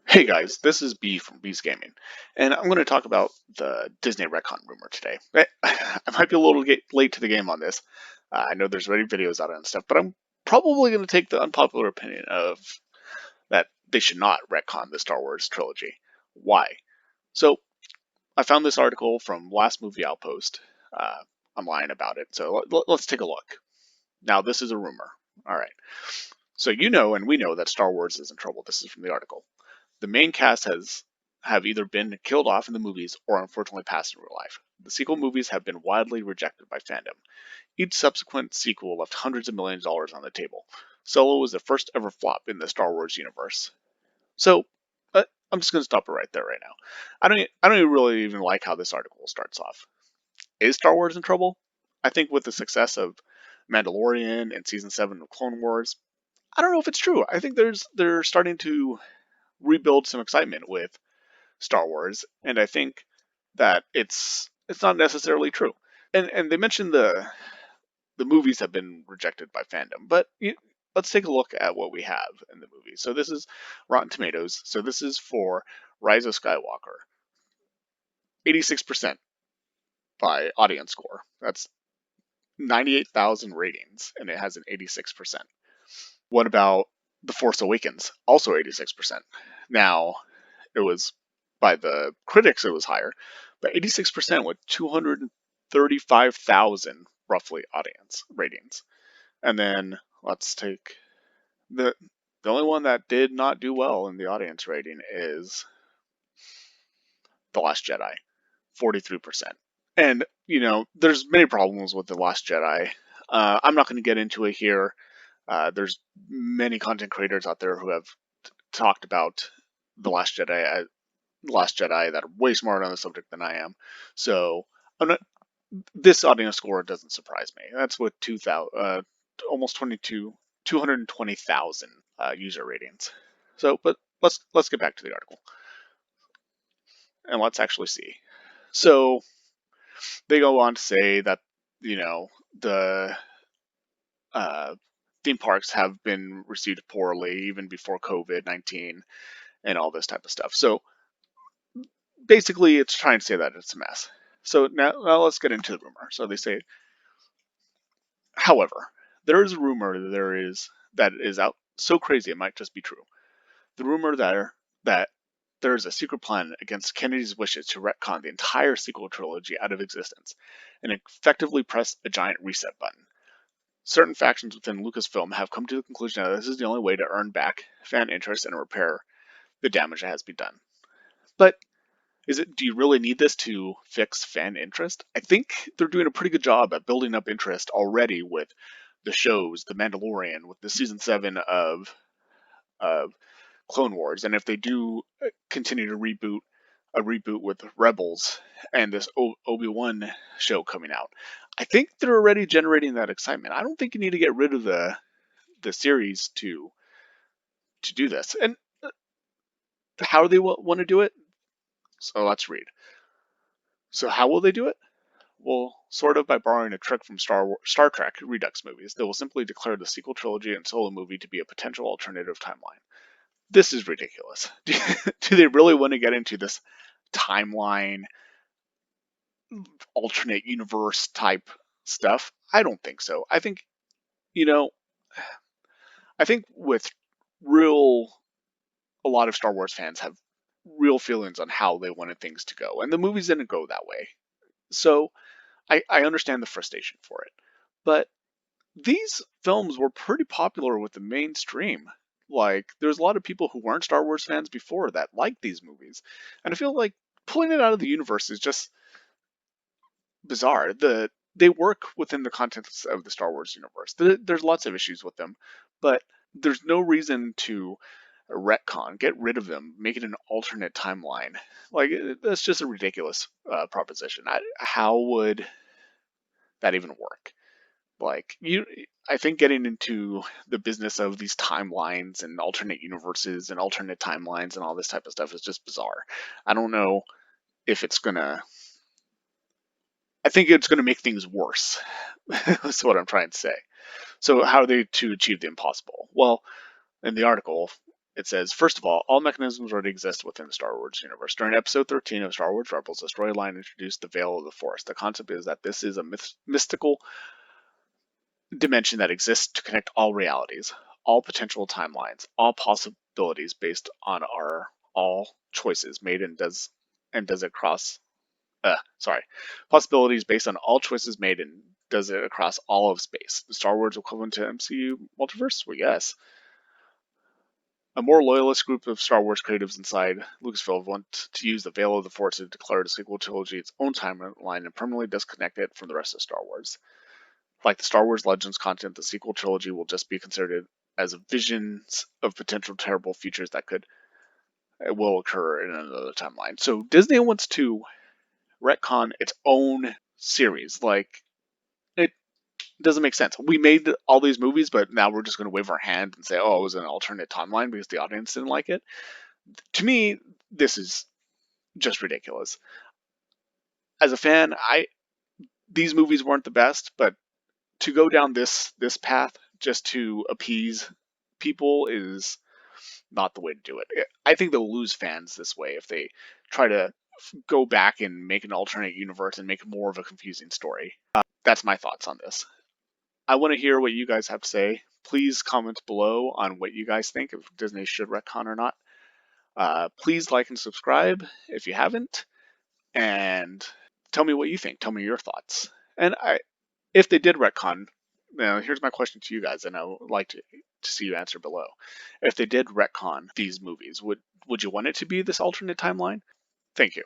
Hey guys, this is B from B's Gaming, and I'm going to talk about the Disney Retcon rumor today. I might be a little late to the game on this. I know there's already videos out and stuff, but I'm probably going to take the unpopular opinion of that they should not retcon the Star Wars trilogy. Why? So I found this article from Last Movie Outpost online about it. So let's take a look. Now this is a rumor. All right. So you know, and we know that Star Wars is in trouble. This is from the article. The main cast have either been killed off in the movies or unfortunately passed in real life. The sequel movies have been widely rejected by fandom. Each subsequent sequel left hundreds of millions of dollars on the table. Solo was the first ever flop in the Star Wars universe. So I'm just going to stop it right there right now. I don't really even like how this article starts off. Is Star Wars in trouble? I think with the success of Mandalorian and season 7 of Clone Wars, I don't know if it's true. I think they're starting to rebuild some excitement with Star Wars, and I think that it's not necessarily true. And they mentioned the movies have been rejected by fandom, but let's take a look at what we have in the movies. So this is Rotten Tomatoes. So this is for Rise of Skywalker, 86% by audience score. That's 98,000 ratings, and it has an 86%. What about The Force Awakens? Also 86%. Now, it was by the critics it was higher, but 86% with 235,000 roughly audience ratings. And then let's take the the only one that did not do well in the audience rating is The Last Jedi, 43%. And there's many problems with The Last Jedi. I'm not going to get into it here. There's many content creators out there who have talked about The Last Jedi that are way smarter on the subject than I am. So I'm not. This audience score doesn't surprise me. That's with 220,000 user ratings. So, but let's get back to the article and let's actually see. So they go on to say that the uh, theme parks have been received poorly even before COVID-19 and all this type of stuff. So basically, it's trying to say that it's a mess. So now let's get into the rumor. So they say, however, there is a rumor that is out so crazy it might just be true. The rumor that there is a secret plan against Kennedy's wishes to retcon the entire sequel trilogy out of existence and effectively press a giant reset button. Certain factions within Lucasfilm have come to the conclusion that this is the only way to earn back fan interest and repair the damage that has been done. But do you really need this to fix fan interest? I think they're doing a pretty good job at building up interest already with the shows, The Mandalorian, with the season 7 of Clone Wars, and if they do continue to reboot with Rebels and this Obi-Wan show coming out, I think they're already generating that excitement. I don't think you need to get rid of the series to do this. And how do they want to do it? So let's read. So how will they do it? Well, sort of by borrowing a trick from Star Trek Redux movies. They will simply declare the sequel trilogy and solo movie to be a potential alternative timeline. This is ridiculous. Do they really want to get into this timeline, alternate universe type stuff? I don't think so. You know, I think with real, a lot of Star Wars fans have real feelings on how they wanted things to go, and the movies didn't go that way. So I understand the frustration for it. But these films were pretty popular with the mainstream. Like, there's a lot of people who weren't Star Wars fans before that liked these movies. And I feel like pulling it out of the universe is just bizarre. They work within the contents of the Star Wars universe. There's lots of issues with them, but there's no reason to retcon, get rid of them, make it an alternate timeline. Like, that's just a ridiculous proposition. How would that even work? Like, I think getting into the business of these timelines and alternate universes and alternate timelines and all this type of stuff is just bizarre. I don't know if it's gonna. I think it's gonna make things worse. That's what I'm trying to say. So how are they to achieve the impossible? Well, in the article, It says, first of all mechanisms already exist within the Star Wars universe. During episode 13 of Star Wars Rebels, the storyline introduced the Veil of the Force. The concept is that this is a mystical dimension that exists to connect all realities, all potential timelines, all possibilities based on our all choices made and does it across possibilities based on all choices made and does it across all of space. The Star Wars equivalent to MCU multiverse? Well, yes. A more loyalist group of Star Wars creatives inside Lucasfilm want to use the Veil of the Force to declare the sequel trilogy its own timeline and permanently disconnect it from the rest of Star Wars. Like the Star Wars Legends content, the sequel trilogy will just be considered as visions of potential terrible futures that will occur in another timeline. So Disney wants to retcon its own series. Like, it doesn't make sense. We made all these movies, but now we're just going to wave our hand and say, oh, it was an alternate timeline because the audience didn't like it. To me, this is just ridiculous. As a fan, these movies weren't the best, but to go down this path just to appease people is not the way to do it. I think they'll lose fans this way if they try to go back and make an alternate universe and make more of a confusing story. That's my thoughts on this. I want to hear what you guys have to say. Please comment below on what you guys think, if Disney should retcon or not. Please like and subscribe if you haven't, and tell me what you think. Tell me your thoughts. And if they did retcon, now here's my question to you guys, and I would like to see you answer below. If they did retcon these movies, would you want it to be this alternate timeline? Thank you.